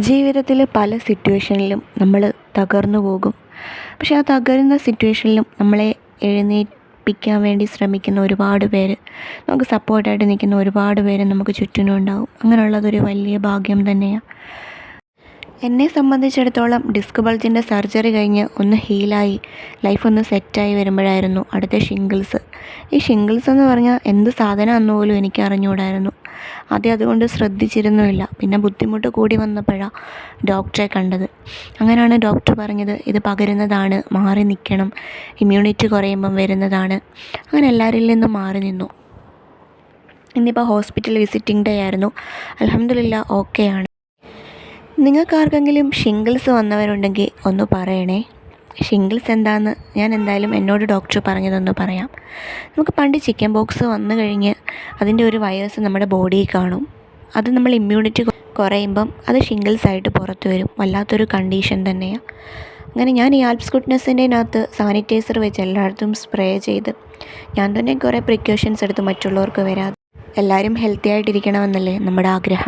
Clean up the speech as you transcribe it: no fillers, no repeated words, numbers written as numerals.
ജീവിതത്തിൽ പല സിറ്റുവേഷനിലും നമ്മൾ തകർന്നു പോകും. പക്ഷേ ആ തകരുന്ന സിറ്റുവേഷനിലും നമ്മളെ എഴുന്നേൽപ്പിക്കാൻ വേണ്ടി ശ്രമിക്കുന്ന ഒരുപാട് പേര്, നമുക്ക് സപ്പോർട്ടായിട്ട് നിൽക്കുന്ന ഒരുപാട് പേര് നമുക്ക് ചുറ്റിനും ഉണ്ടാവും. അങ്ങനെയുള്ളതൊരു വലിയ ഭാഗ്യം തന്നെയാണ്. എന്നെ സംബന്ധിച്ചിടത്തോളം ഡിസ്ക് ബൾജിൻ്റെ സർജറി കഴിഞ്ഞ് ഒന്ന് ഹീലായി ലൈഫ് ഒന്ന് സെറ്റായി വരുമ്പോഴായിരുന്നു അടുത്ത ഷിംഗിൾസ്. ഈ ഷിംഗിൾസ് എന്ന് പറഞ്ഞാൽ എന്ത് സാധനമാണെന്ന് പോലും എനിക്ക് അറിഞ്ഞുകൂടായിരുന്നു. ആദ്യം അതുകൊണ്ട് ശ്രദ്ധിച്ചിരുന്നുമില്ല. പിന്നെ ബുദ്ധിമുട്ട് കൂടി വന്നപ്പോഴാണ് ഡോക്ടറെ കണ്ടത്. അങ്ങനെയാണ് ഡോക്ടർ പറഞ്ഞത്, ഇത് പകരുന്നതാണ്, മാറി നിൽക്കണം, ഇമ്മ്യൂണിറ്റി കുറയുമ്പം വരുന്നതാണ്. അങ്ങനെ എല്ലാവരിൽ നിന്നും മാറി നിന്നു. ഇന്നിപ്പോൾ ഹോസ്പിറ്റൽ വിസിറ്റിംഗ് ഡേ ആയിരുന്നു. അൽഹംദുലില്ലാ ഓക്കെയാണ്. നിങ്ങൾക്കാർക്കെങ്കിലും ഷിംഗിൾസ് വന്നവരുണ്ടെങ്കിൽ ഒന്ന് പറയണേ. ഷിംഗിൾസ് എന്താണെന്ന് ഞാൻ എന്തായാലും എന്നോട് ഡോക്ടർ പറഞ്ഞതൊന്ന് പറയാം. നമുക്ക് പണ്ട് ചിക്കൻ ബോക്സ് വന്നു കഴിഞ്ഞ് അതിൻ്റെ ഒരു വൈറസ് നമ്മുടെ ബോഡിയിൽ കാണും. അത് നമ്മൾ ഇമ്മ്യൂണിറ്റി കുറയുമ്പം അത് ഷിംഗിൾസായിട്ട് പുറത്ത് വരും. വല്ലാത്തൊരു കണ്ടീഷൻ തന്നെയാണ്. അങ്ങനെ ഞാൻ ഈ ആൽപ്സ് ഗുഡ്നെസ്സിൻ്റെ അകത്ത് സാനിറ്റൈസർ വെച്ച് എല്ലായിടത്തും സ്പ്രേ ചെയ്ത് ഞാൻ തന്നെ കുറേ പ്രിക്കോഷൻസ് എടുത്ത് മറ്റുള്ളവർക്ക് വരാതെ എല്ലാവരും ഹെൽത്തി ആയിട്ടിരിക്കണമെന്നല്ലേ നമ്മുടെ ആഗ്രഹം.